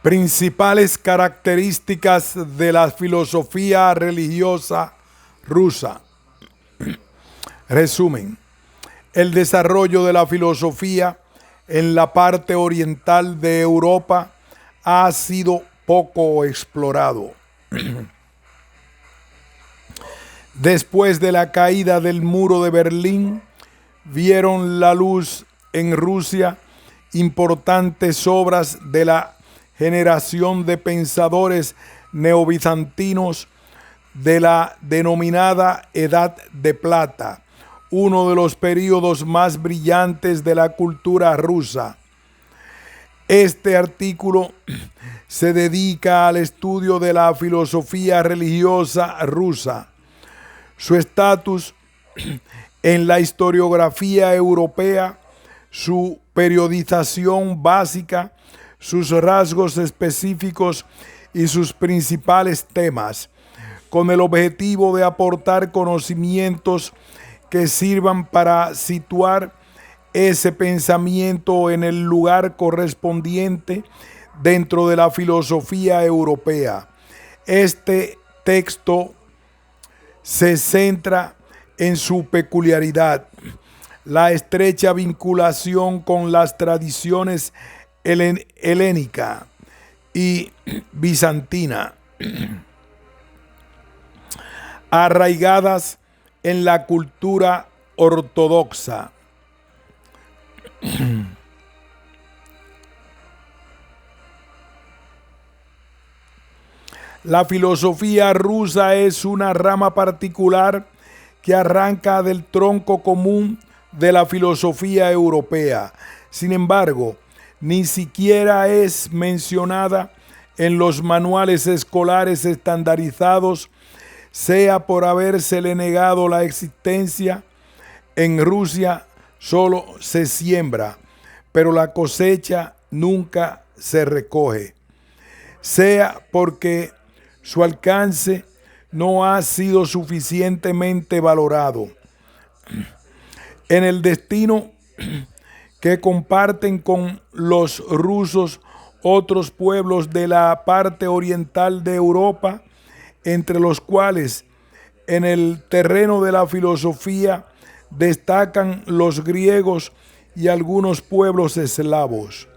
Principales características de la filosofía religiosa rusa. Resumen: el desarrollo de la filosofía en la parte oriental de Europa ha sido poco explorado. Después de la caída del muro de Berlín, vieron la luz en Rusia importantes obras de la generación de pensadores neobizantinos de la denominada Edad de Plata, uno de los períodos más brillantes de la cultura rusa. Este artículo se dedica al estudio de la filosofía religiosa rusa, su estatus en la historiografía europea, su periodización básica, sus rasgos específicos y sus principales temas, con el objetivo de aportar conocimientos que sirvan para situar ese pensamiento en el lugar correspondiente dentro de la filosofía europea. Este texto se centra en su peculiaridad, la estrecha vinculación con las tradiciones helénica y bizantina, arraigadas en la cultura ortodoxa. La filosofía rusa es una rama particular que arranca del tronco común de la filosofía europea. Sin embargo, ni siquiera es mencionada en los manuales escolares estandarizados, sea por habérsele negado la existencia. En Rusia solo se siembra, pero la cosecha nunca se recoge, sea porque su alcance no ha sido suficientemente valorado. En el destino que comparten con los rusos otros pueblos de la parte oriental de Europa, entre los cuales en el terreno de la filosofía destacan los griegos y algunos pueblos eslavos.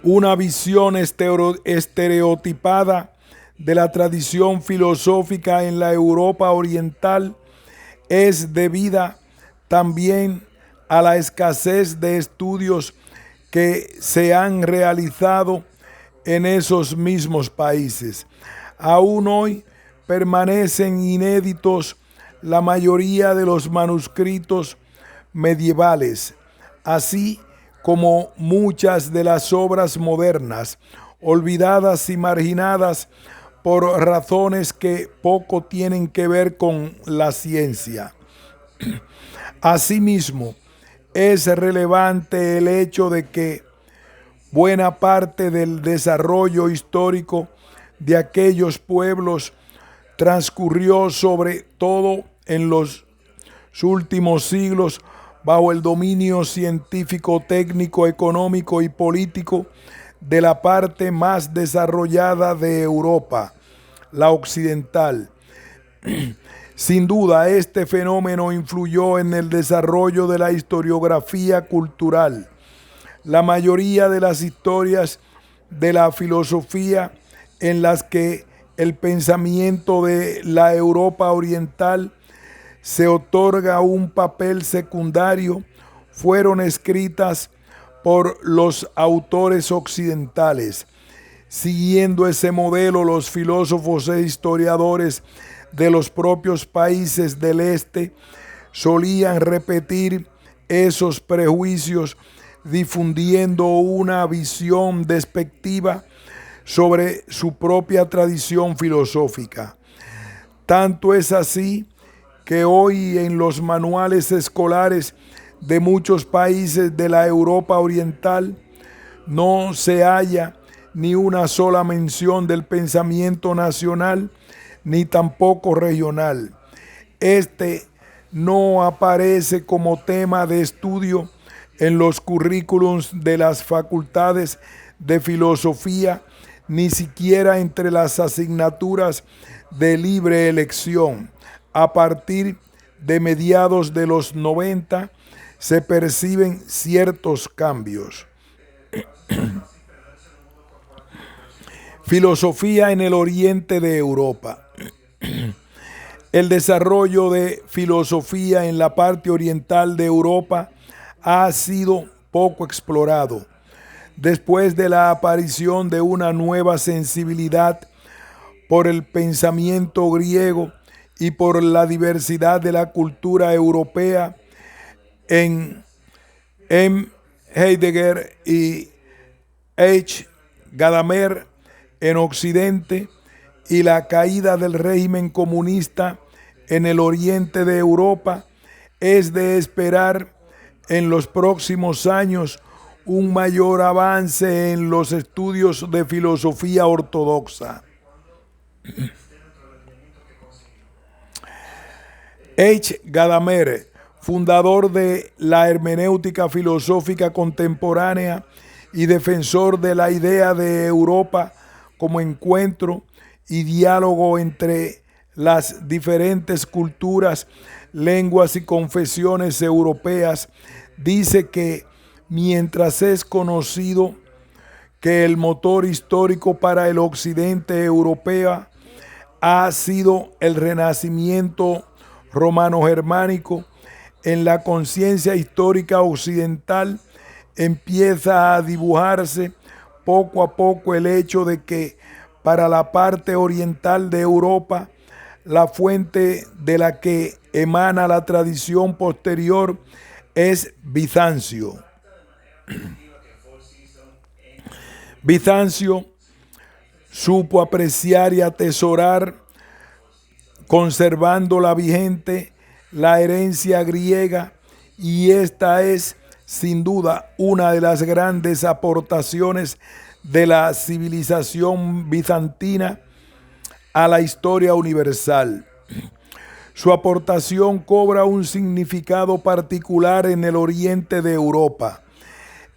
Una visión estereotipada de la tradición filosófica en la Europa oriental es debida también a la escasez de estudios que se han realizado en esos mismos países. Aún hoy permanecen inéditos la mayoría de los manuscritos medievales, así como muchas de las obras modernas, olvidadas y marginadas por razones que poco tienen que ver con la ciencia. Asimismo, es relevante el hecho de que buena parte del desarrollo histórico de aquellos pueblos transcurrió sobre todo en los últimos siglos bajo el dominio científico, técnico, económico y político de la parte más desarrollada de Europa, la occidental. Sin duda, este fenómeno influyó en el desarrollo de la historiografía cultural. La mayoría de las historias de la filosofía en las que el pensamiento de la Europa oriental se otorga un papel secundario fueron escritas por los autores occidentales. Siguiendo ese modelo, los filósofos e historiadores de los propios países del este solían repetir esos prejuicios, difundiendo una visión despectiva sobre su propia tradición filosófica. Tanto es así que hoy en los manuales escolares de muchos países de la Europa oriental no se halla ni una sola mención del pensamiento nacional, ni tampoco regional. Este no aparece como tema de estudio en los currículums de las facultades de filosofía, ni siquiera entre las asignaturas de libre elección. A partir de mediados de los 90 se perciben ciertos cambios. Filosofía en el oriente de Europa. El desarrollo de filosofía en la parte oriental de Europa ha sido poco explorado. Después de la aparición de una nueva sensibilidad por el pensamiento griego y por la diversidad de la cultura europea en M. Heidegger y H. Gadamer en Occidente y la caída del régimen comunista en el oriente de Europa, es de esperar en los próximos años un mayor avance en los estudios de filosofía ortodoxa. H. Gadamer, fundador de la hermenéutica filosófica contemporánea y defensor de la idea de Europa como encuentro y diálogo entre las diferentes culturas, lenguas y confesiones europeas, dice que mientras es conocido que el motor histórico para el occidente europeo ha sido el renacimiento romano-germánico, en la conciencia histórica occidental empieza a dibujarse poco a poco el hecho de que para la parte oriental de Europa, la fuente de la que emana la tradición posterior es Bizancio. Bizancio supo apreciar y atesorar, conservando la vigente, la herencia griega, y esta es sin duda una de las grandes aportaciones de la civilización bizantina a la historia universal. Su aportación cobra un significado particular en el oriente de Europa.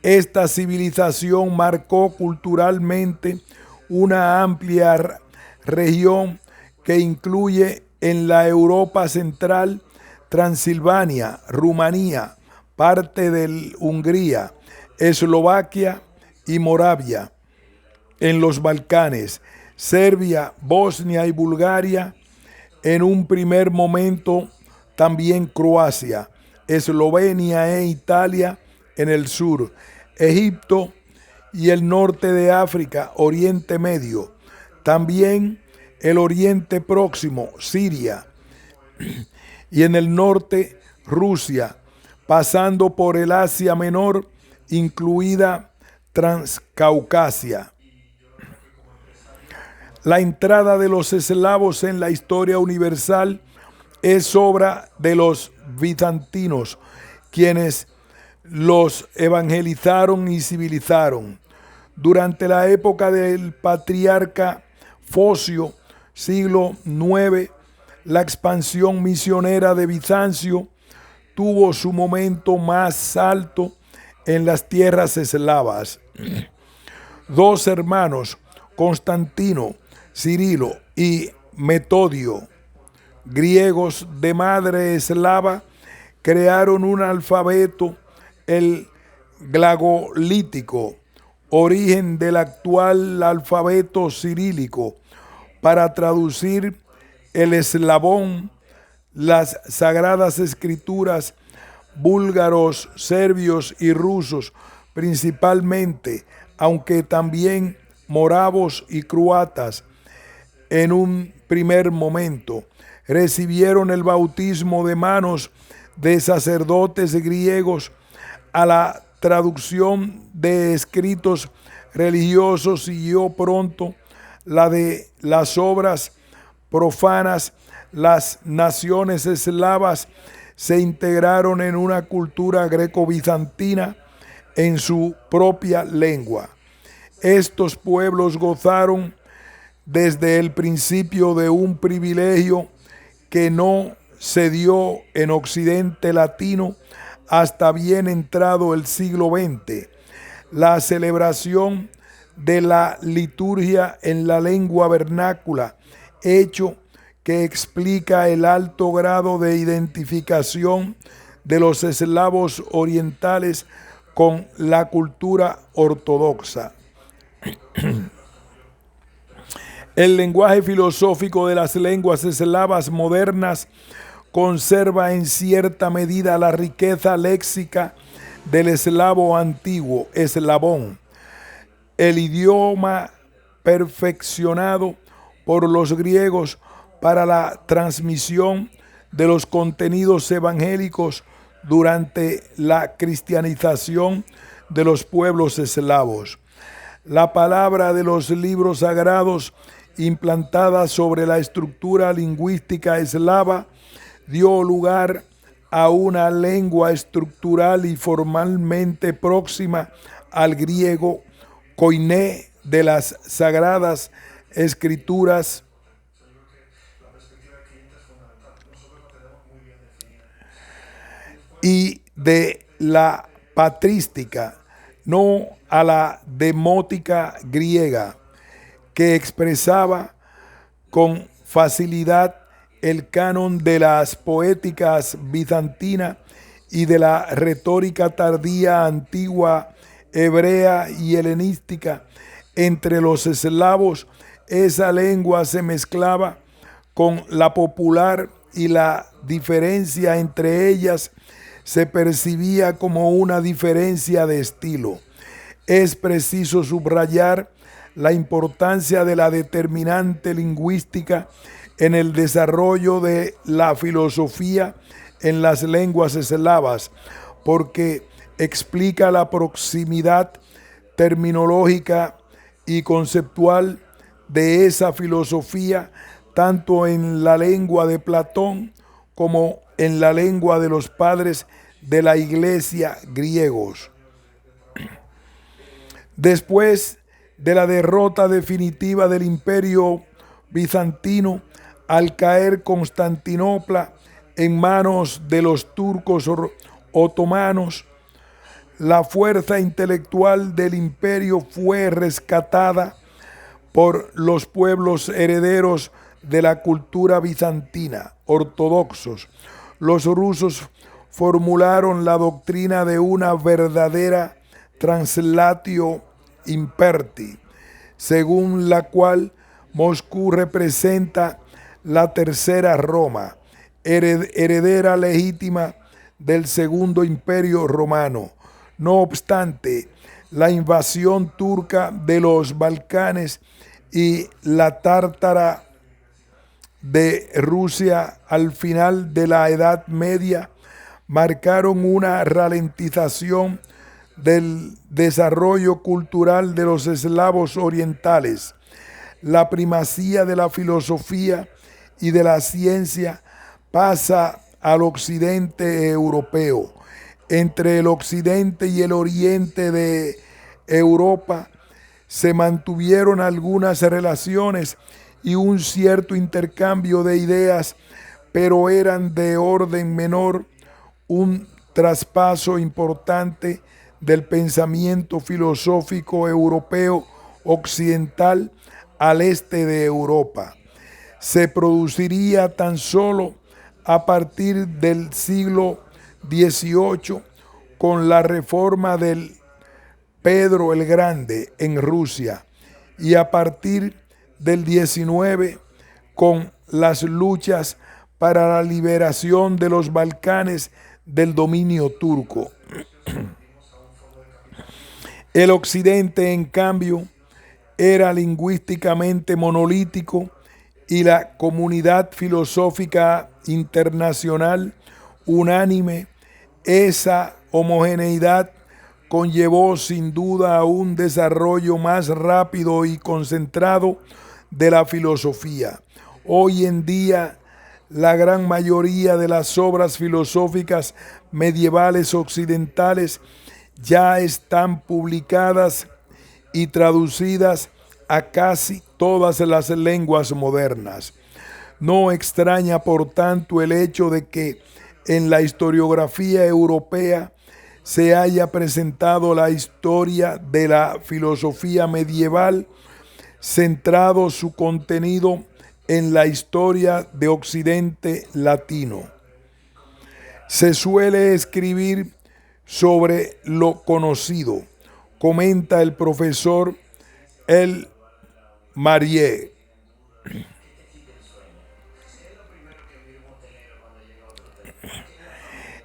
Esta civilización marcó culturalmente una amplia región que incluye en la Europa central, Transilvania, Rumanía, parte de Hungría, Eslovaquia y Moravia, en los Balcanes, Serbia, Bosnia y Bulgaria, en un primer momento también Croacia, Eslovenia e Italia en el sur, Egipto y el norte de África, Oriente Medio, también el Oriente Próximo, Siria, y en el norte Rusia, pasando por el Asia Menor, incluida Transcaucasia. La entrada de los eslavos en la historia universal es obra de los bizantinos, quienes los evangelizaron y civilizaron. Durante la época del patriarca Focio, siglo IX, la expansión misionera de Bizancio tuvo su momento más alto en las tierras eslavas. Dos hermanos, Constantino, Cirilo y Metodio, griegos de madre eslava, crearon un alfabeto, el glagolítico, origen del actual alfabeto cirílico, para traducir el eslavón, las sagradas escrituras búlgaros, serbios y rusos principalmente, aunque también moravos y croatas en un primer momento, recibieron el bautismo de manos de sacerdotes griegos. A la traducción de escritos religiosos siguió pronto la de las obras profanas. Las naciones eslavas se integraron en una cultura greco-bizantina en su propia lengua. Estos pueblos gozaron desde el principio de un privilegio que no se dio en Occidente latino hasta bien entrado el siglo XX. La celebración de la liturgia en la lengua vernácula, hecho que explica el alto grado de identificación de los eslavos orientales con la cultura ortodoxa. El lenguaje filosófico de las lenguas eslavas modernas conserva en cierta medida la riqueza léxica del eslavo antiguo, eslavón, el idioma perfeccionado por los griegos para la transmisión de los contenidos evangélicos durante la cristianización de los pueblos eslavos. La palabra de los libros sagrados implantada sobre la estructura lingüística eslava dio lugar a una lengua estructural y formalmente próxima al griego koiné de las sagradas escrituras y de la patrística, no a la demótica griega, que expresaba con facilidad el canon de las poéticas bizantina y de la retórica tardía antigua hebrea y helenística. Entre los eslavos, esa lengua se mezclaba con la popular y la diferencia entre ellas se percibía como una diferencia de estilo. Es preciso subrayar la importancia de la determinante lingüística en el desarrollo de la filosofía en las lenguas eslavas, porque explica la proximidad terminológica y conceptual de esa filosofía tanto en la lengua de Platón como en la lengua de los padres de la iglesia griegos. Después de la derrota definitiva del Imperio bizantino, al caer Constantinopla en manos de los turcos otomanos, la fuerza intelectual del imperio fue rescatada por los pueblos herederos de la cultura bizantina, ortodoxos. Los rusos formularon la doctrina de una verdadera translatio imperti, según la cual Moscú representa la tercera Roma, heredera legítima del segundo imperio romano. No obstante, la invasión turca de los Balcanes y la tártara de Rusia al final de la Edad Media marcaron una ralentización del desarrollo cultural de los eslavos orientales. La primacía de la filosofía y de la ciencia pasa al occidente europeo. Entre el occidente y el oriente de Europa se mantuvieron algunas relaciones y un cierto intercambio de ideas, pero eran de orden menor. Un traspaso importante del pensamiento filosófico europeo occidental al este de Europa se produciría tan solo a partir del siglo XVIII con la reforma del Pedro el Grande en Rusia y a partir del XIX con las luchas para la liberación de los Balcanes del dominio turco. El occidente, en cambio, era lingüísticamente monolítico y la comunidad filosófica internacional unánime. Esa homogeneidad conllevó sin duda a un desarrollo más rápido y concentrado de la filosofía. Hoy en día, la gran mayoría de las obras filosóficas medievales occidentales ya están publicadas y traducidas a casi todas las lenguas modernas. No extraña, por tanto, el hecho de que en la historiografía europea se haya presentado la historia de la filosofía medieval, centrado su contenido en la historia de Occidente latino. Se suele escribir sobre lo conocido, comenta el profesor El Marier.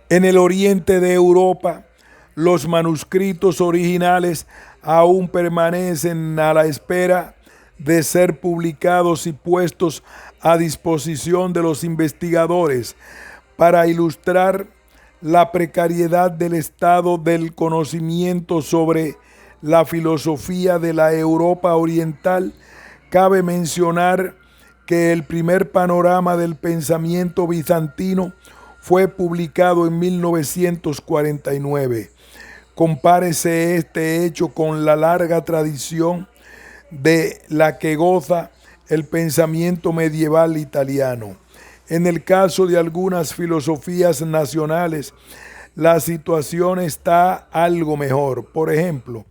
En el oriente de Europa, los manuscritos originales aún permanecen a la espera de ser publicados y puestos a disposición de los investigadores para ilustrar la precariedad del estado del conocimiento sobre la filosofía de la Europa oriental. Cabe mencionar que el primer panorama del pensamiento bizantino fue publicado en 1949. Compárese este hecho con la larga tradición de la que goza el pensamiento medieval italiano. En el caso de algunas filosofías nacionales, la situación está algo mejor. Por ejemplo,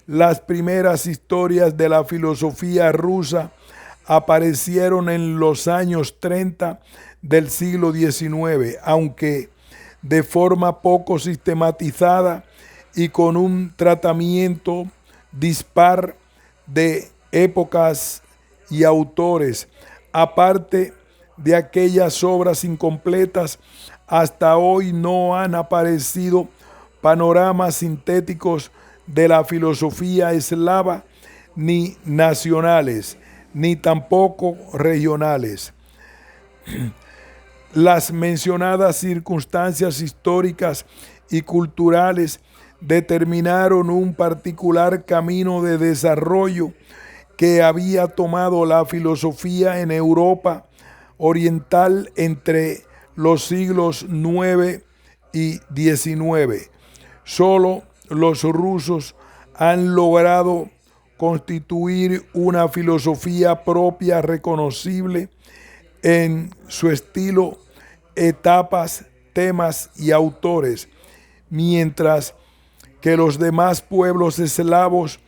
las primeras historias de la filosofía rusa aparecieron en los años 30 del siglo XIX, aunque de forma poco sistematizada y con un tratamiento dispar de épocas y autores. Aparte de aquellas obras incompletas, hasta hoy no han aparecido panoramas sintéticos de la filosofía eslava, ni nacionales, ni tampoco regionales. Las mencionadas circunstancias históricas y culturales determinaron un particular camino de desarrollo que había tomado la filosofía en Europa oriental entre los siglos IX y XIX. Solo los rusos han logrado constituir una filosofía propia reconocible en su estilo, etapas, temas y autores, mientras que los demás pueblos eslavos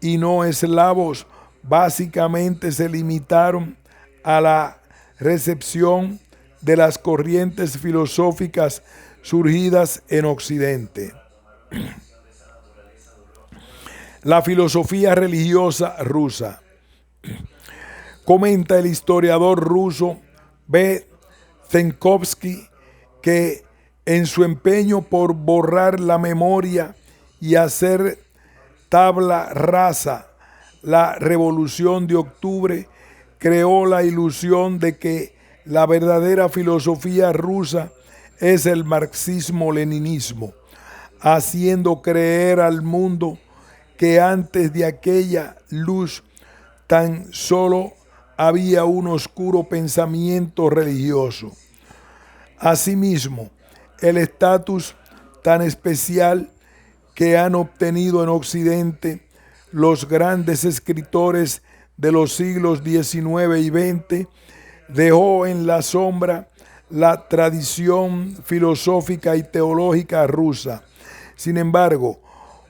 y no eslavos básicamente se limitaron a la recepción de las corrientes filosóficas surgidas en Occidente. La filosofía religiosa rusa. Comenta el historiador ruso B. Zenkovsky que en su empeño por borrar la memoria y hacer tabla rasa la Revolución de Octubre, creó la ilusión de que la verdadera filosofía rusa es el marxismo-leninismo, haciendo creer al mundo que antes de aquella luz tan solo había un oscuro pensamiento religioso. Asimismo, el estatus tan especial que han obtenido en Occidente los grandes escritores de los siglos XIX y XX dejó en la sombra la tradición filosófica y teológica rusa. Sin embargo,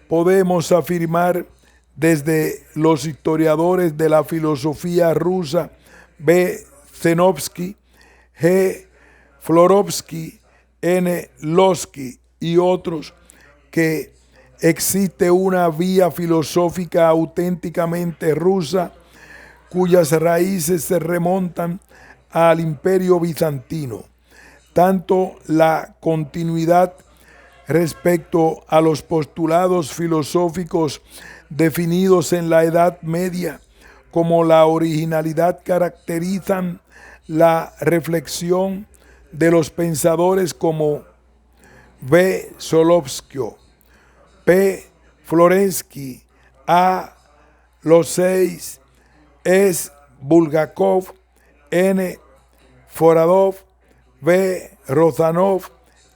podemos afirmar desde los historiadores de la filosofía rusa B. Zenovsky, G. Florovsky, N. Lossky y otros que existe una vía filosófica auténticamente rusa cuyas raíces se remontan al Imperio Bizantino. Tanto la continuidad respecto a los postulados filosóficos definidos en la Edad Media como la originalidad caracterizan la reflexión de los pensadores como V. Solovsky, P. Florensky, A. Loseis, S. Bulgakov, N. Foradov, V. Rozanov,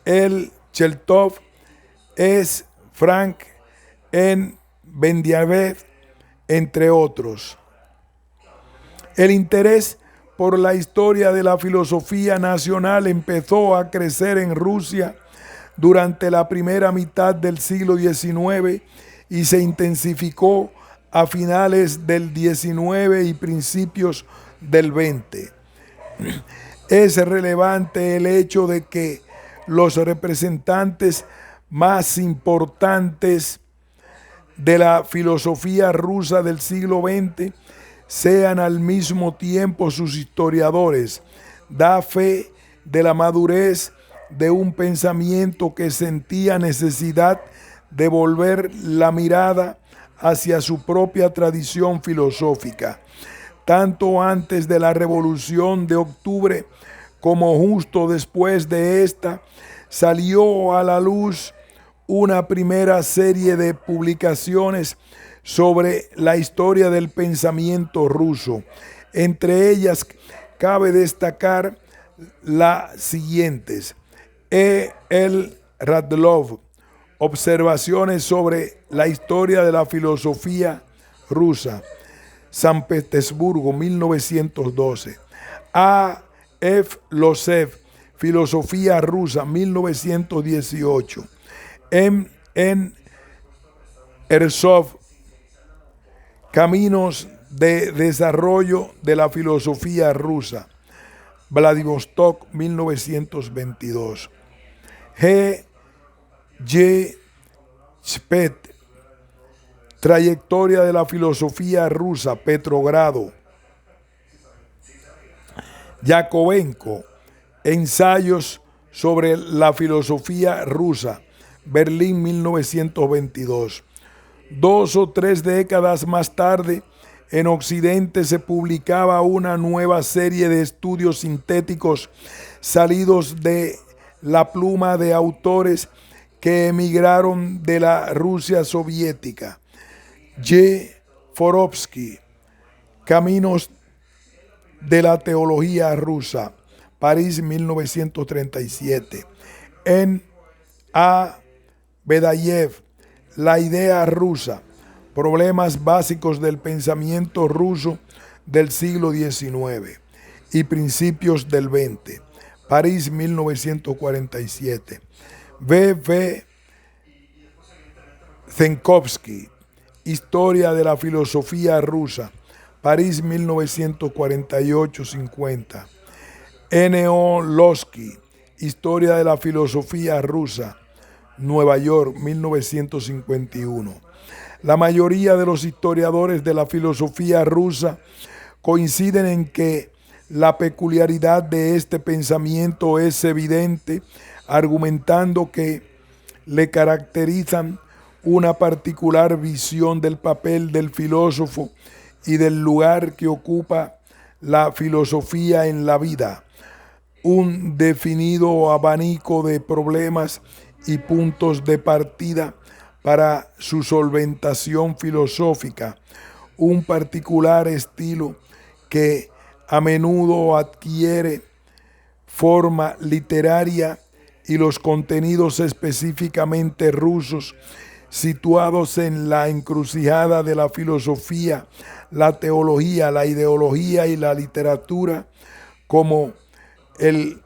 L. Cheltov, S. Frank, N. Bendyaev, entre otros. El interés por la historia de la filosofía nacional empezó a crecer en Rusia durante la primera mitad del siglo XIX y se intensificó a finales del XIX y principios del XX. Es relevante el hecho de que los representantes más importantes de la filosofía rusa del siglo XX sean al mismo tiempo sus historiadores. Da fe de la madurez de un pensamiento que sentía necesidad de volver la mirada hacia su propia tradición filosófica. Tanto antes de la Revolución de Octubre como justo después de esta, salió a la luz una primera serie de publicaciones sobre la historia del pensamiento ruso. Entre ellas cabe destacar las siguientes: E.L. Radlov, Observaciones sobre la historia de la filosofía rusa, San Petersburgo, 1912. A.F. Losev, Filosofía rusa, 1918. M.N. Ersov, Caminos de desarrollo de la filosofía rusa, Vladivostok, 1922. G. J. Spet, Trayectoria de la filosofía rusa, Petrogrado. Yakovenko, Ensayos sobre la filosofía rusa, Berlín, 1922. 2 o 3 décadas más tarde, en Occidente se publicaba una nueva serie de estudios sintéticos salidos de la pluma de autores que emigraron de la Rusia soviética. J. Forovsky, Caminos de la teología rusa, París, 1937. N. A. Bedayev, La idea rusa, Problemas básicos del pensamiento ruso del siglo XIX y principios del XX, París, 1947. V. V. Zenkovsky, Historia de la filosofía rusa, París, 1948-50. N. O. Losky, Historia de la filosofía rusa, Nueva York, 1951. La mayoría de los historiadores de la filosofía rusa coinciden en que la peculiaridad de este pensamiento es evidente, argumentando que le caracterizan una particular visión del papel del filósofo y del lugar que ocupa la filosofía en la vida, un definido abanico de problemas y puntos de partida para su solventación filosófica, un particular estilo que a menudo adquiere forma literaria y los contenidos específicamente rusos situados en la encrucijada de la filosofía, la teología, la ideología y la literatura, como el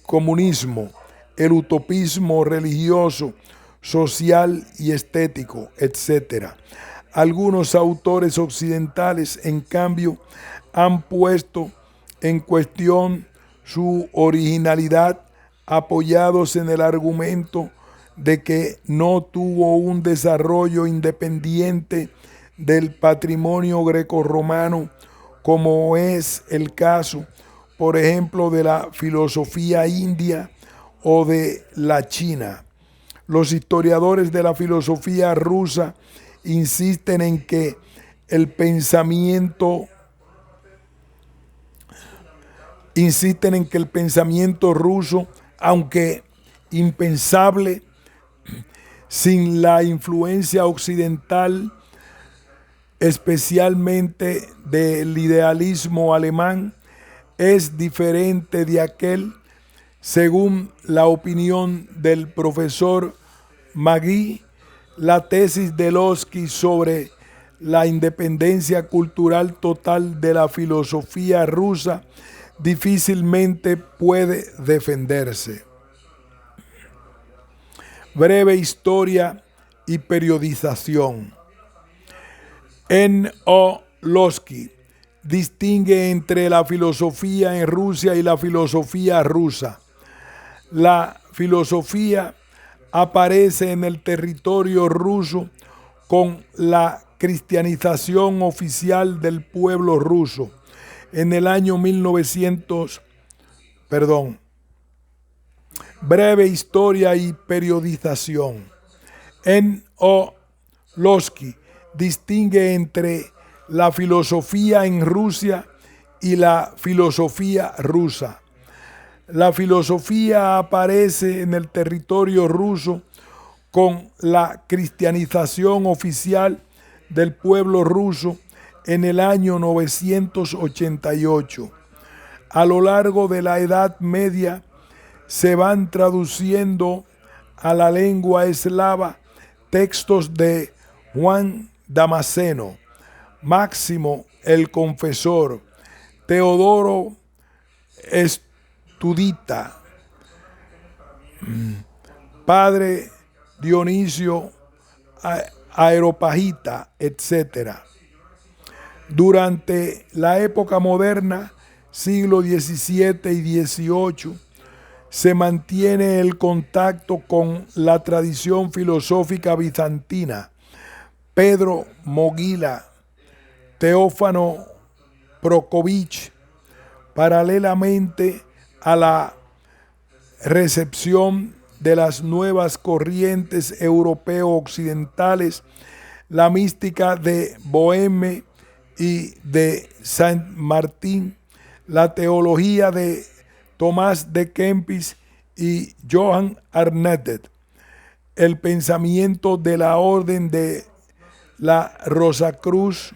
comunismo, el utopismo religioso, social y estético, etc. Algunos autores occidentales, en cambio, han puesto en cuestión su originalidad apoyados en el argumento de que no tuvo un desarrollo independiente del patrimonio grecorromano, como es el caso, por ejemplo, de la filosofía india o de la China. Los historiadores de la filosofía rusa insisten en que el pensamiento ruso, aunque impensable sin la influencia occidental, especialmente del idealismo alemán, es diferente de aquel, según la opinión del profesor Magui, la tesis de Lossky sobre la independencia cultural total de la filosofía rusa difícilmente puede defenderse. Breve historia y periodización. N.O. Lossky distingue entre la filosofía en Rusia y la filosofía rusa. La filosofía aparece en el territorio ruso con la cristianización oficial del pueblo ruso en el año 1900. Breve historia y periodización. N.O. Lossky distingue entre la filosofía en Rusia y la filosofía rusa. La filosofía aparece en el territorio ruso con la cristianización oficial del pueblo ruso en el año 988. A lo largo de la Edad Media se van traduciendo a la lengua eslava textos de Juan Damasceno, Máximo el Confesor, Teodoro Estudita, Padre Dionisio Areopagita, etc. Durante la época moderna, siglo XVII y XVIII, se mantiene el contacto con la tradición filosófica bizantina. Pedro Moguila, Teófano Prokófiev, paralelamente a la recepción de las nuevas corrientes europeo-occidentales, la mística de Boheme y de Saint-Martin, la teología de Tomás de Kempis y Johann Arnett, el pensamiento de la Orden de la Rosacruz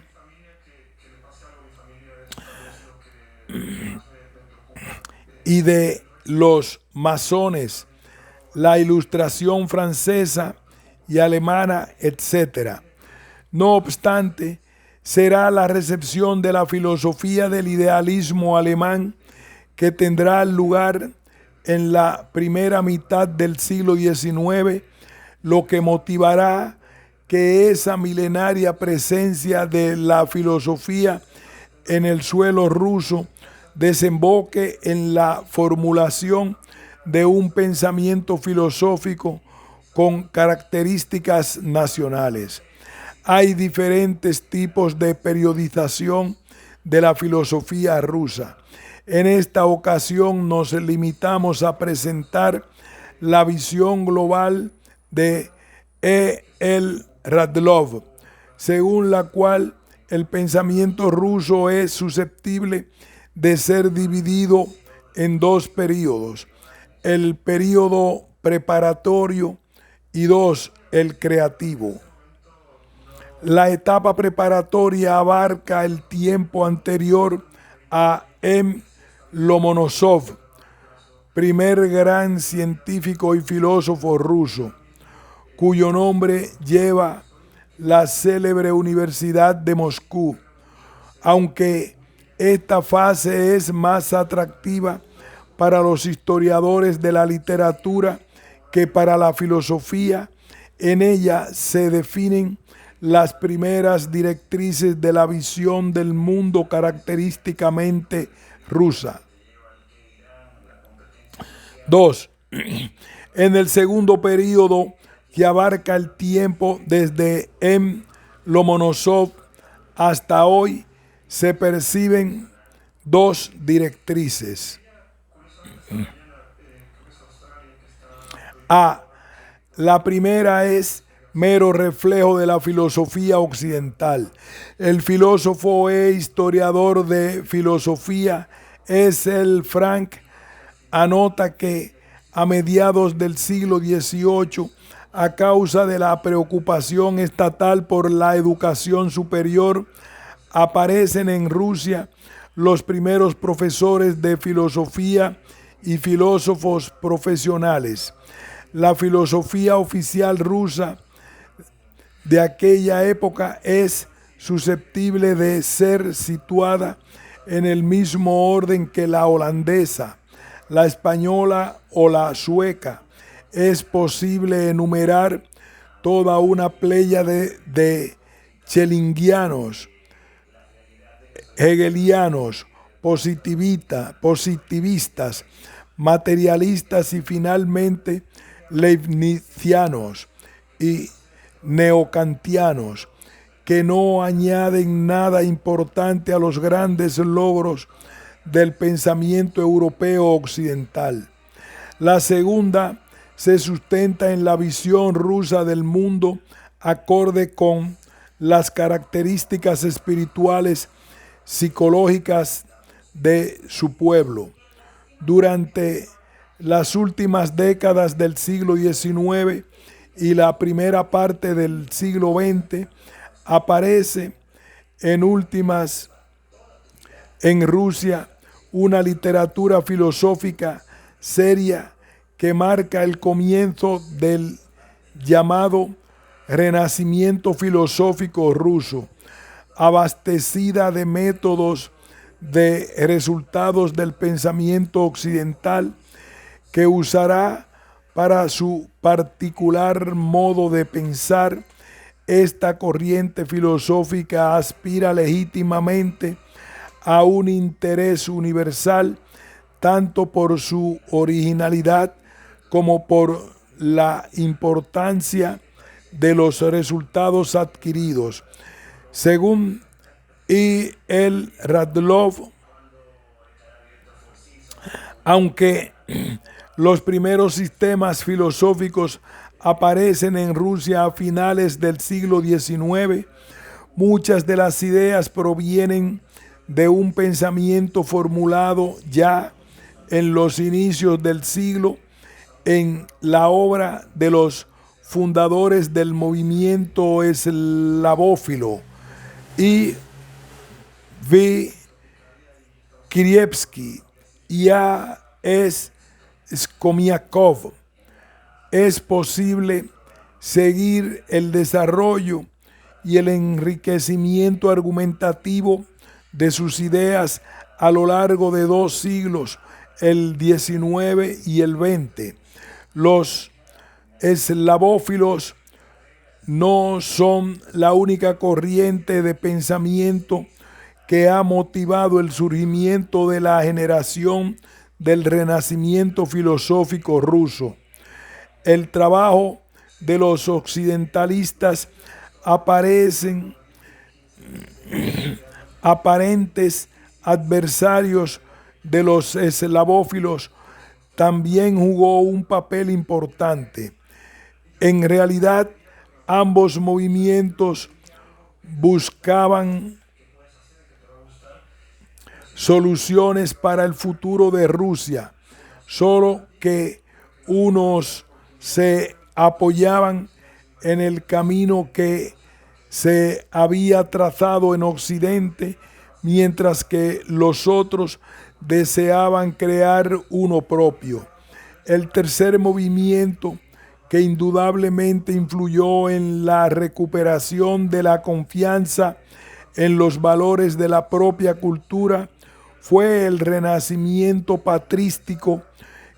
y de los masones, la Ilustración francesa y alemana, etc. No obstante, será la recepción de la filosofía del idealismo alemán que tendrá lugar en la primera mitad del siglo XIX lo que motivará que esa milenaria presencia de la filosofía en el suelo ruso desemboque en la formulación de un pensamiento filosófico con características nacionales. Hay diferentes tipos de periodización de la filosofía rusa. En esta ocasión nos limitamos a presentar la visión global de E. L. Radlov, según la cual el pensamiento ruso es susceptible de ser dividido en dos períodos: el período preparatorio y el creativo. La etapa preparatoria abarca el tiempo anterior a M. Lomonosov, primer gran científico y filósofo ruso, cuyo nombre lleva la célebre Universidad de Moscú, aunque esta fase es más atractiva para los historiadores de la literatura que para la filosofía. En ella se definen las primeras directrices de la visión del mundo característicamente rusa. 2. En el segundo período, que abarca el tiempo desde M. Lomonosov hasta hoy, se perciben dos directrices. A. La primera es mero reflejo de la filosofía occidental. El filósofo e historiador de filosofía S. L. Frank anota que a mediados del siglo XVIII, a causa de la preocupación estatal por la educación superior, aparecen en Rusia los primeros profesores de filosofía y filósofos profesionales. La filosofía oficial rusa de aquella época es susceptible de ser situada en el mismo orden que la holandesa, la española o la sueca. Es posible enumerar toda una playa de schellingianos, hegelianos, positivistas, materialistas y finalmente leibnizianos y neocantianos, que no añaden nada importante a los grandes logros del pensamiento europeo occidental. La segunda se sustenta en la visión rusa del mundo acorde con las características espirituales psicológicas de su pueblo. Durante las últimas décadas del siglo XIX y la primera parte del siglo XX, aparece en Rusia una literatura filosófica seria que marca el comienzo del llamado Renacimiento filosófico ruso, abastecida de métodos de resultados del pensamiento occidental que usará para su particular modo de pensar. Esta corriente filosófica aspira legítimamente a un interés universal, tanto por su originalidad como por la importancia de los resultados adquiridos. Según I. L. Radloff, aunque los primeros sistemas filosóficos aparecen en Rusia a finales del siglo XIX, muchas de las ideas provienen de un pensamiento formulado ya en los inicios del siglo en la obra de los fundadores del movimiento eslavófilo, I. V. Krivetsky y A. S. Skomiakov. Es posible seguir el desarrollo y el enriquecimiento argumentativo de sus ideas a lo largo de 2 siglos, el XIX y el XX. Los eslavófilos no son la única corriente de pensamiento que ha motivado el surgimiento de la generación del Renacimiento filosófico ruso. El trabajo de los occidentalistas aparentes adversarios de los eslavófilos también jugó un papel importante. En realidad, ambos movimientos buscaban soluciones para el futuro de Rusia, solo que unos se apoyaban en el camino que se había trazado en Occidente, mientras que los otros deseaban crear uno propio. El tercer movimiento, que indudablemente influyó en la recuperación de la confianza en los valores de la propia cultura, fue el renacimiento patrístico,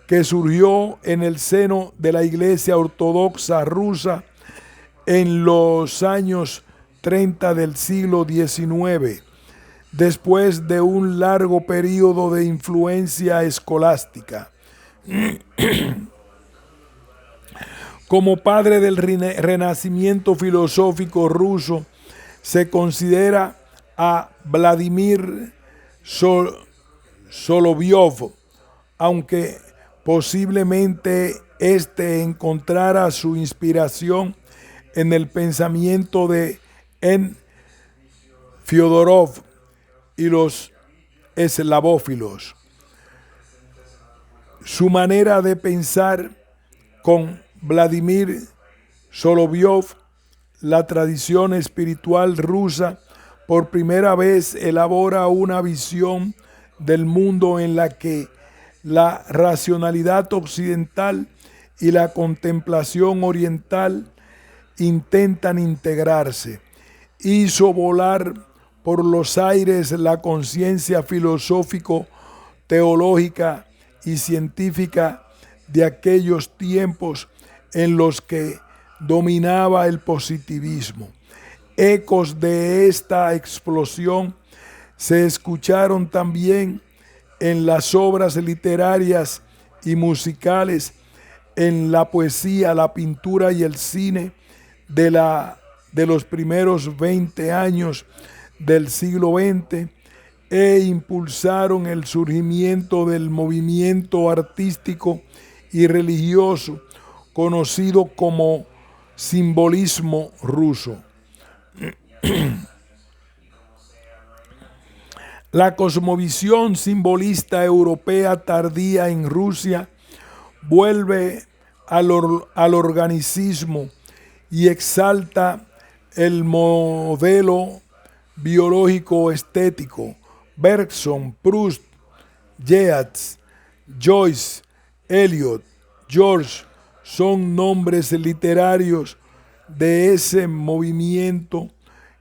que surgió en el seno de la Iglesia Ortodoxa rusa en los años 30 del siglo XIX, después de un largo periodo de influencia escolástica. Como padre del renacimiento filosófico ruso, se considera a Vladimir Solovyov, aunque posiblemente éste encontrara su inspiración en el pensamiento de N. Fyodorov y los eslavófilos. Su manera de pensar con Vladimir Solovyov, la tradición espiritual rusa, por primera vez elabora una visión del mundo en la que la racionalidad occidental y la contemplación oriental intentan integrarse. Hizo volar por los aires la conciencia filosófico-teológica y científica de aquellos tiempos en los que dominaba el positivismo. Ecos de esta explosión se escucharon también en las obras literarias y musicales, en la poesía, la pintura y el cine de los primeros 20 años del siglo XX, e impulsaron el surgimiento del movimiento artístico y religioso conocido como simbolismo ruso. La cosmovisión simbolista europea tardía en Rusia vuelve al organicismo y exalta el modelo biológico estético. Bergson, Proust, Yeats, Joyce, Eliot, George son nombres literarios de ese movimiento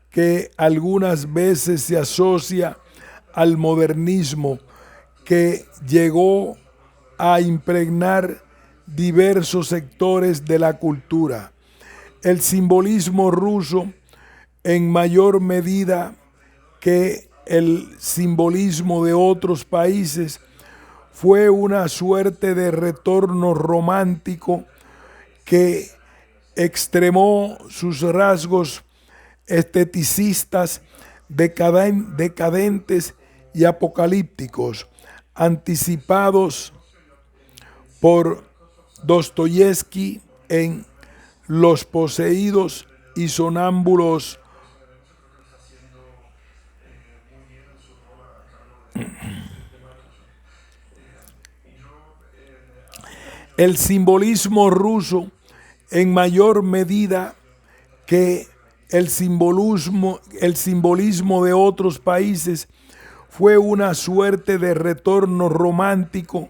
que algunas veces se asocia al modernismo, que llegó a impregnar diversos sectores de la cultura. El simbolismo ruso, en mayor medida que el simbolismo de otros países, fue una suerte de retorno romántico que extremó sus rasgos esteticistas, decadentes y apocalípticos, anticipados por Dostoyevsky en Los poseídos y sonámbulos. El simbolismo ruso, en mayor medida que el simbolismo de otros países, fue una suerte de retorno romántico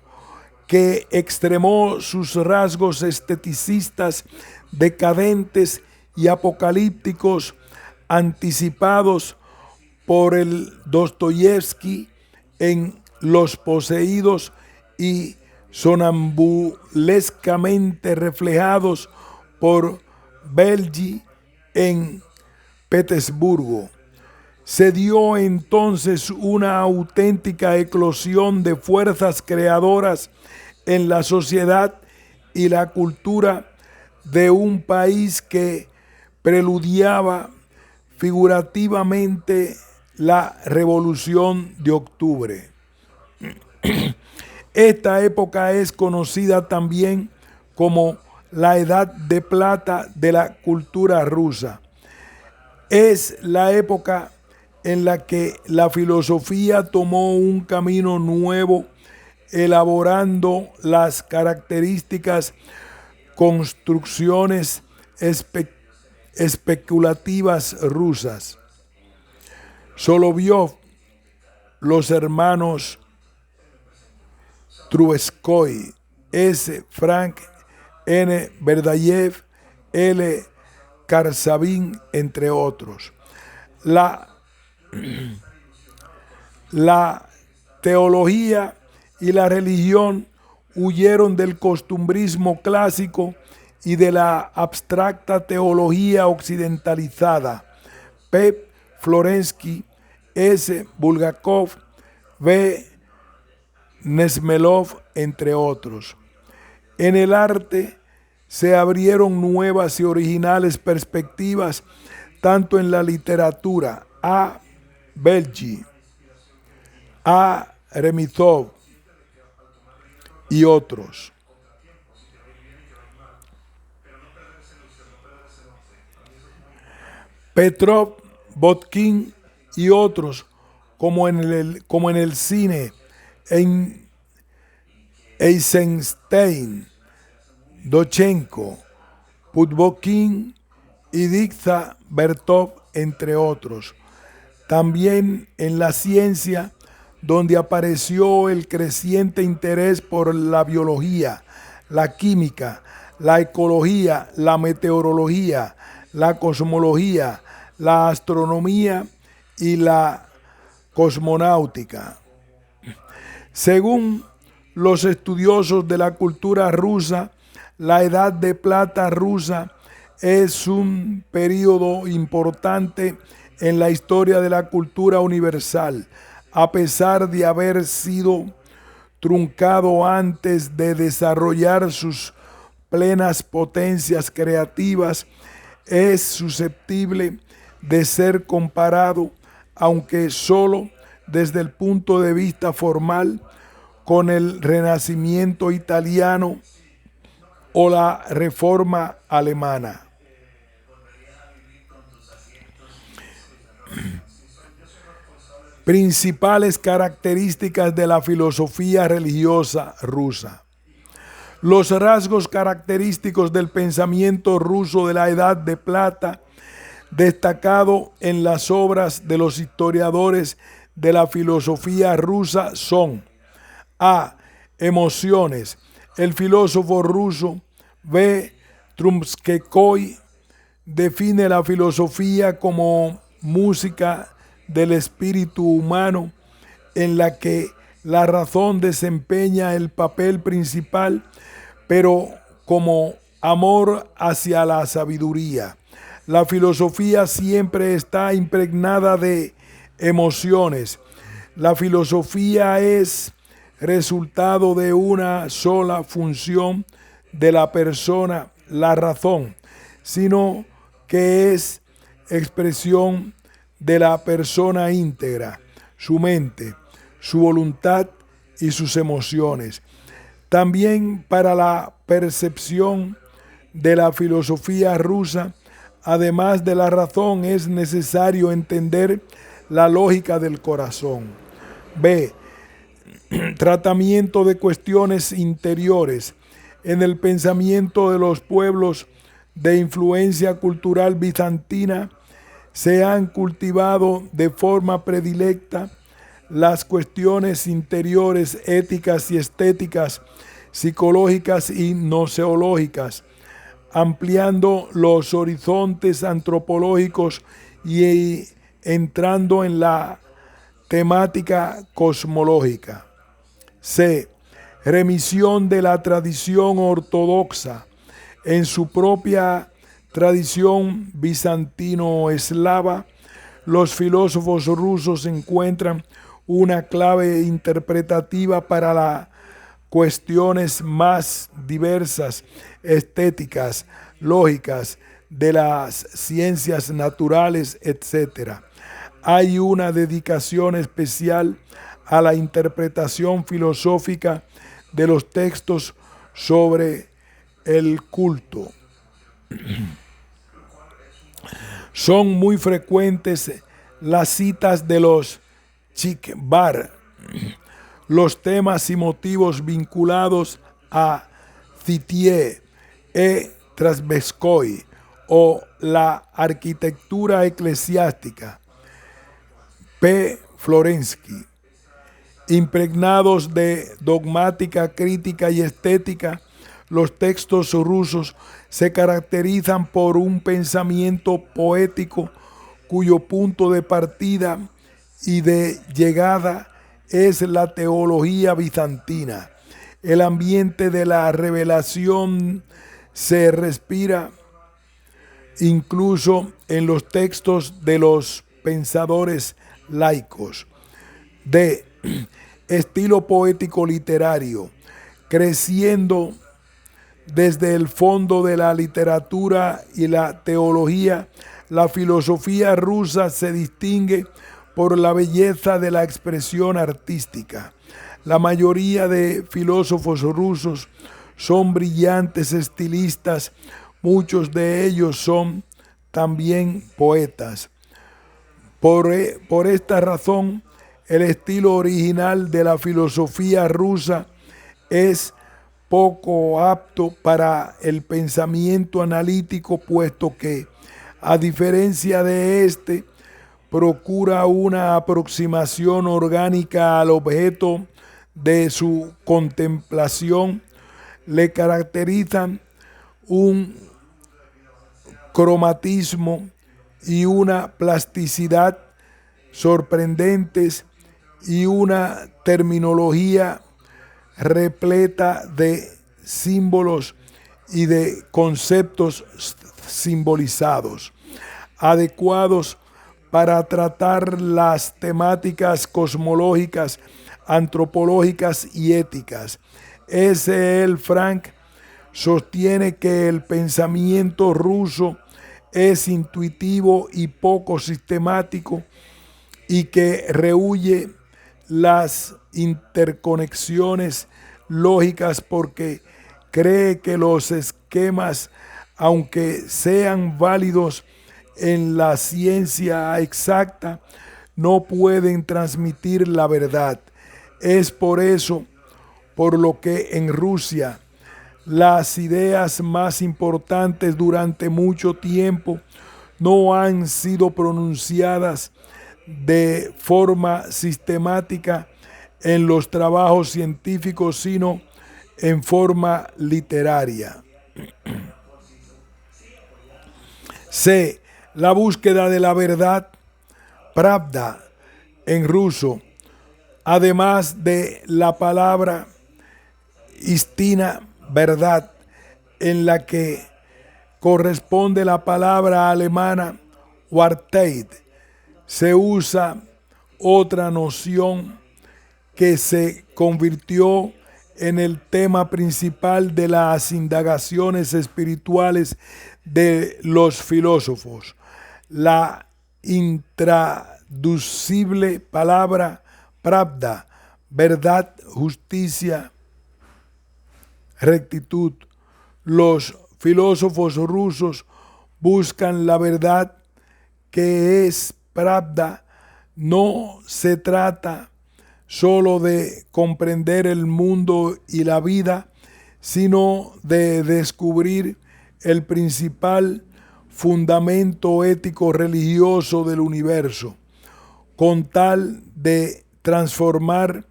que extremó sus rasgos esteticistas, decadentes y apocalípticos, anticipados por el Dostoyevsky en Los poseídos y sonambulescamente reflejados por Belgi en Petersburgo. Se dio entonces una auténtica eclosión de fuerzas creadoras en la sociedad y la cultura de un país que preludiaba figurativamente la Revolución de Octubre. Esta época es conocida también como la Edad de Plata de la cultura rusa. Es la época en la que la filosofía tomó un camino nuevo, elaborando las características construcciones especulativas rusas. Solovyov, los hermanos Trubetskoy, S. Frank, N. Berdayev, L. Karsavin, entre otros. La teología y la religión huyeron del costumbrismo clásico y de la abstracta teología occidentalizada. P. Florensky, S. Bulgakov, V. Nesmelov, entre otros. En el arte se abrieron nuevas y originales perspectivas, tanto en la literatura. A. Belgi, A. Remizov y otros. Petrov, Botkin y otros, como en el cine, en Eisenstein, Dochenko, Putbokhin y Dikta Bertov, entre otros. También en la ciencia, donde apareció el creciente interés por la biología, la química, la ecología, la meteorología, la cosmología, la astronomía y la cosmonáutica. Según los estudiosos de la cultura rusa, la Edad de Plata rusa es un período importante en la historia de la cultura universal, a pesar de haber sido truncado antes de desarrollar sus plenas potencias creativas. Es susceptible de ser comparado, aunque solo desde el punto de vista formal, con el Renacimiento italiano o la Reforma alemana. Principales características de la filosofía religiosa rusa. Los rasgos característicos del pensamiento ruso de la Edad de Plata, destacado en las obras de los historiadores de la filosofía rusa, son: A. Emociones. El filósofo ruso V. Trubetskói define la filosofía como música del espíritu humano en la que la razón desempeña el papel principal, pero como amor hacia la sabiduría. La filosofía siempre está impregnada de emociones. La filosofía es resultado de una sola función de la persona, la razón, sino que es expresión de la persona íntegra, su mente, su voluntad y sus emociones. También para la percepción de la filosofía rusa, además de la razón, es necesario entender la lógica del corazón. B. Tratamiento de cuestiones interiores. En el pensamiento de los pueblos de influencia cultural bizantina se han cultivado de forma predilecta las cuestiones interiores, éticas y estéticas, psicológicas y gnoseológicas, ampliando los horizontes antropológicos y entrando en la temática cosmológica. C. Remisión de la tradición ortodoxa. En su propia tradición bizantino-eslava, los filósofos rusos encuentran una clave interpretativa para las cuestiones más diversas, estéticas, lógicas, de las ciencias naturales, etc. Hay una dedicación especial a la interpretación filosófica de los textos sobre el culto. Son muy frecuentes las citas de los Chikbar, los temas y motivos vinculados a Zitié e Trubetskói o la arquitectura eclesiástica, P. Florensky, impregnados de dogmática, crítica y estética. Los textos rusos se caracterizan por un pensamiento poético cuyo punto de partida y de llegada es la teología bizantina. El ambiente de la revelación se respira incluso en los textos de los pensadores laicos. D. Estilo poético literario. Creciendo desde el fondo de la literatura y la teología, la filosofía rusa se distingue por la belleza de la expresión artística. La mayoría de filósofos rusos son brillantes estilistas, muchos de ellos son también poetas. Por esta razón, el estilo original de la filosofía rusa es poco apto para el pensamiento analítico, puesto que, a diferencia de este, procura una aproximación orgánica al objeto de su contemplación, le caracterizan un cromatismo y una plasticidad sorprendentes y una terminología repleta de símbolos y de conceptos simbolizados, adecuados para tratar las temáticas cosmológicas, antropológicas y éticas. S. L. Frank sostiene que el pensamiento ruso es intuitivo y poco sistemático y que rehúye las interconexiones lógicas porque cree que los esquemas, aunque sean válidos en la ciencia exacta, no pueden transmitir la verdad. Es por eso por lo que en Rusia las ideas más importantes durante mucho tiempo no han sido pronunciadas de forma sistemática en los trabajos científicos, sino en forma literaria. C. La búsqueda de la verdad, pravda, en ruso, además de la palabra istina, verdad, en la que corresponde la palabra alemana Wahrheit, se usa otra noción que se convirtió en el tema principal de las indagaciones espirituales de los filósofos: la intraducible palabra pravda, verdad, justicia, rectitud. Los filósofos rusos buscan la verdad, que es pravda. No se trata solo de comprender el mundo y la vida, sino de descubrir el principal fundamento ético religioso del universo, con tal de transformar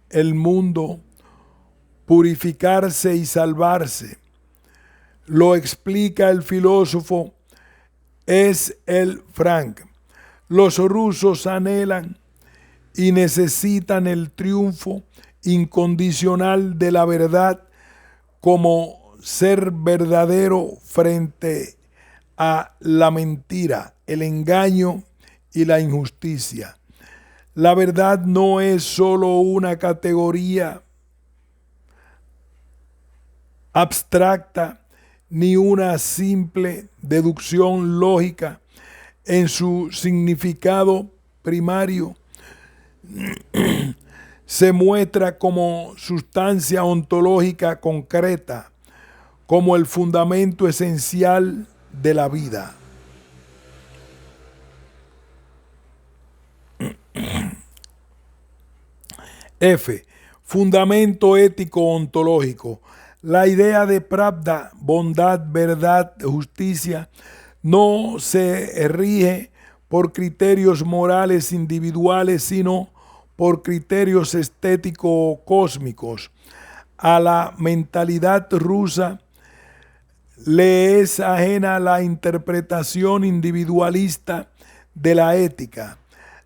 el mundo, purificarse y salvarse. Lo explica el filósofo S. L. Frank. Los rusos anhelan y necesitan el triunfo incondicional de la verdad como ser verdadero frente a la mentira, el engaño y la injusticia. La verdad no es solo una categoría abstracta ni una simple deducción lógica. En su significado primario se muestra como sustancia ontológica concreta, como el fundamento esencial de la vida. F. Fundamento ético ontológico. La idea de pravda, bondad, verdad, justicia, no se rige por criterios morales individuales, sino por criterios estético-cósmicos. A la mentalidad rusa le es ajena la interpretación individualista de la ética.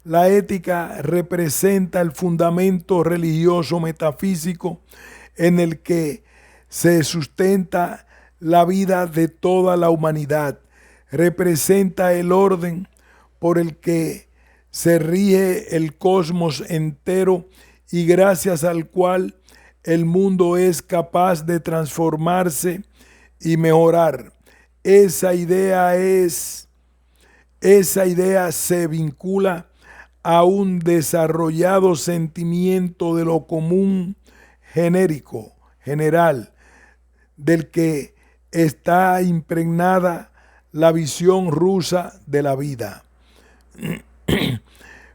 La ética representa el fundamento religioso metafísico en el que se sustenta la vida de toda la humanidad. Representa el orden por el que se rige el cosmos entero y gracias al cual el mundo es capaz de transformarse y mejorar. Esa idea se vincula a un desarrollado sentimiento de lo común, genérico, general, del que está impregnada la visión rusa de la vida.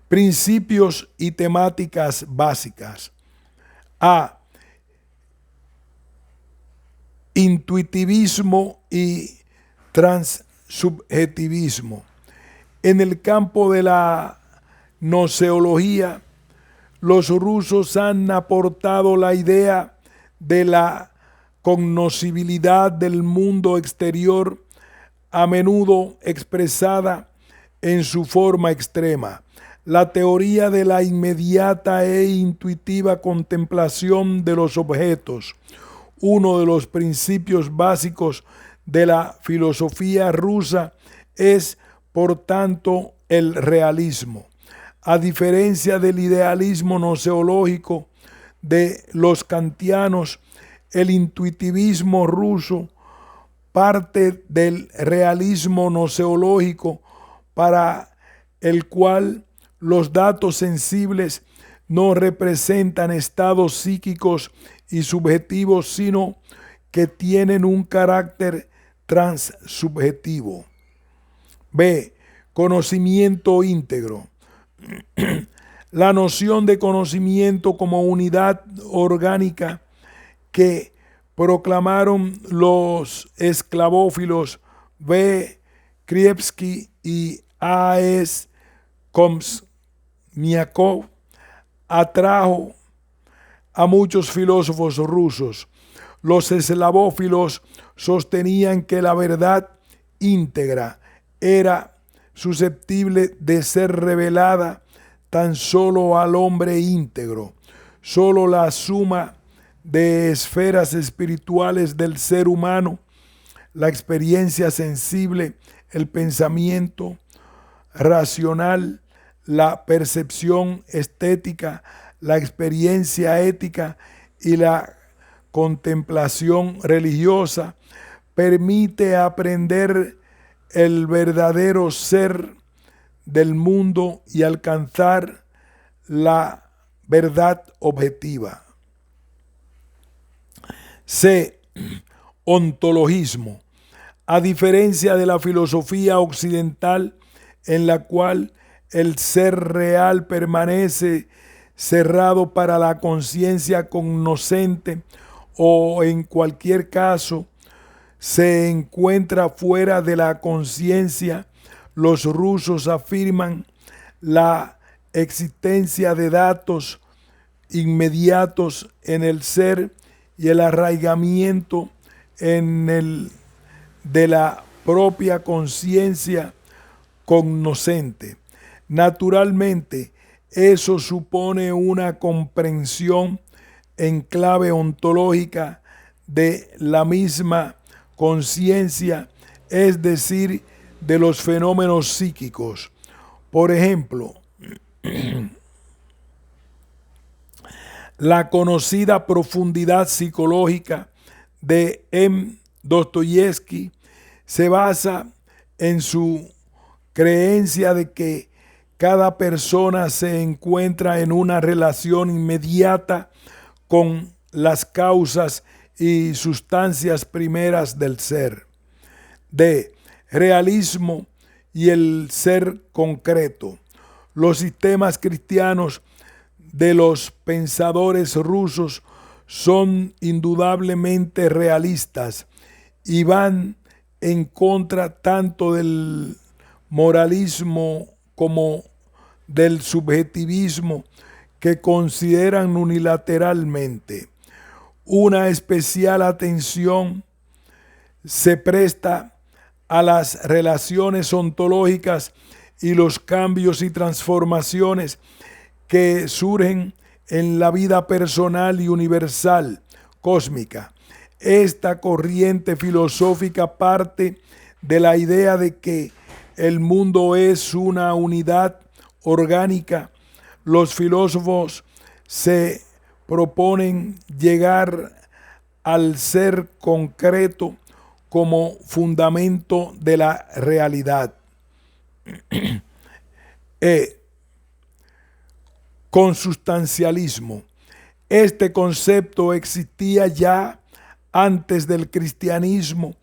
Principios y temáticas básicas. A. Intuitivismo y transsubjetivismo. En el campo de la gnoseología, los rusos han aportado la idea de la cognoscibilidad del mundo exterior, a menudo expresada en su forma extrema. La teoría de la inmediata e intuitiva contemplación de los objetos, uno de los principios básicos de la filosofía rusa, es, por tanto, el realismo. A diferencia del idealismo noseológico de los kantianos, el intuitivismo ruso parte del realismo noseológico, para el cual los datos sensibles no representan estados psíquicos y subjetivos, sino que tienen un carácter transsubjetivo. B. Conocimiento íntegro. La noción de conocimiento como unidad orgánica que proclamaron los esclavófilos B. Krivsky y A. S. Komsniakov atrajo a muchos filósofos rusos. Los eslavófilos sostenían que la verdad íntegra era susceptible de ser revelada tan solo al hombre íntegro. Solo la suma de esferas espirituales del ser humano, la experiencia sensible, el pensamiento racional, la percepción estética, la experiencia ética y la contemplación religiosa, permite aprender el verdadero ser del mundo y alcanzar la verdad objetiva. C. Ontologismo. A diferencia de la filosofía occidental, en la cual el ser real permanece cerrado para la conciencia cognoscente, o en cualquier caso se encuentra fuera de la conciencia, los rusos afirman la existencia de datos inmediatos en el ser y el arraigamiento en el de la propia conciencia cognoscente. Naturalmente, eso supone una comprensión en clave ontológica de la misma conciencia, es decir, de los fenómenos psíquicos. Por ejemplo, la conocida profundidad psicológica de M. Dostoyevsky se basa en su creencia de que cada persona se encuentra en una relación inmediata con las causas y sustancias primeras del ser. D. Realismo y el ser concreto. Los sistemas cristianos de los pensadores rusos son indudablemente realistas y van en contra tanto del moralismo como del subjetivismo, que consideran unilateralmente. Una especial atención se presta a las relaciones ontológicas y los cambios y transformaciones que surgen en la vida personal y universal, cósmica. Esta corriente filosófica parte de la idea de que el mundo es una unidad orgánica. Los filósofos se proponen llegar al ser concreto como fundamento de la realidad. Consustancialismo. Este concepto existía ya antes del cristianismo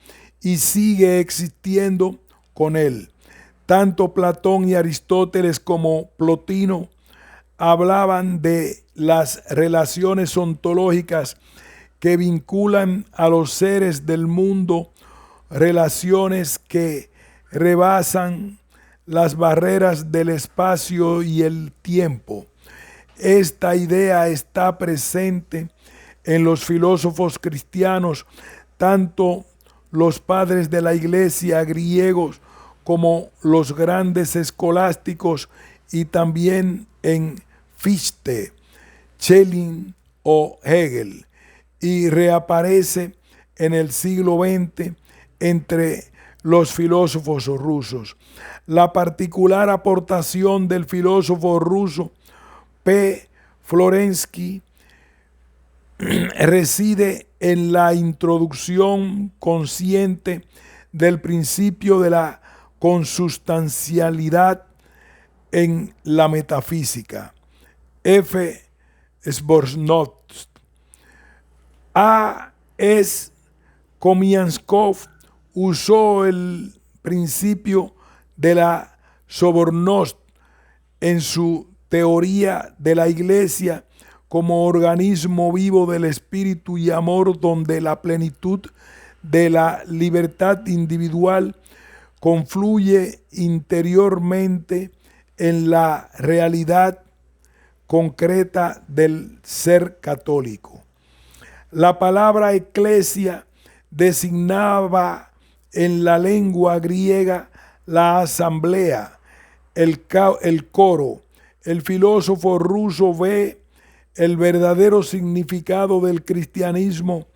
y sigue existiendo con él. Tanto Platón y Aristóteles como Plotino hablaban de las relaciones ontológicas que vinculan a los seres del mundo, relaciones que rebasan las barreras del espacio y el tiempo. Esta idea está presente en los filósofos cristianos, tanto los padres de la iglesia griegos como los grandes escolásticos, y también en Fichte, Schelling o Hegel, y reaparece en el siglo XX entre los filósofos rusos. La particular aportación del filósofo ruso P. Florensky reside en la introducción consciente del principio de la consustancialidad en la metafísica. F. Sborznov. A. S. Komianskov usó el principio de la sobornost en su teoría de la Iglesia como organismo vivo del espíritu y amor, donde la plenitud de la libertad individual confluye interiormente en la realidad concreta del ser católico. La palabra eclesia designaba en la lengua griega la asamblea, el coro. El filósofo ruso ve el verdadero significado del cristianismo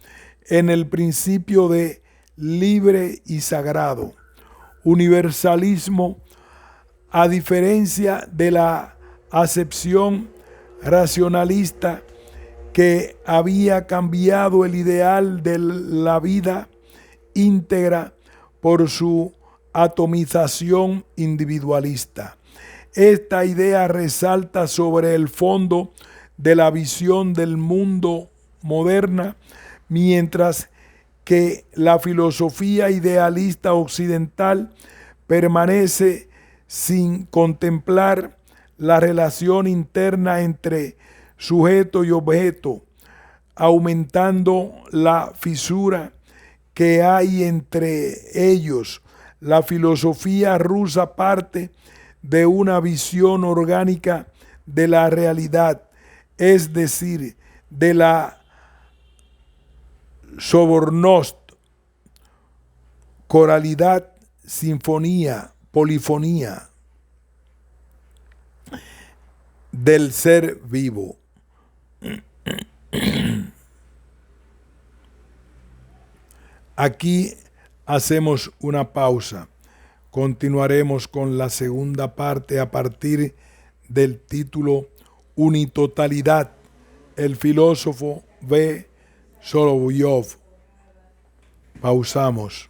en el principio de libre y sagrado. Universalismo, a diferencia de la acepción racionalista que había cambiado el ideal de la vida íntegra por su atomización individualista. Esta idea resalta sobre el fondo de la visión del mundo moderna, mientras que la filosofía idealista occidental permanece sin contemplar la relación interna entre sujeto y objeto, aumentando la fisura que hay entre ellos. La filosofía rusa parte de una visión orgánica de la realidad, es decir, de la sobornost, coralidad, sinfonía, polifonía del ser vivo. Aquí hacemos una pausa. Continuaremos con la segunda parte a partir del título Unitotalidad. El filósofo V. Solovyov. Pausamos.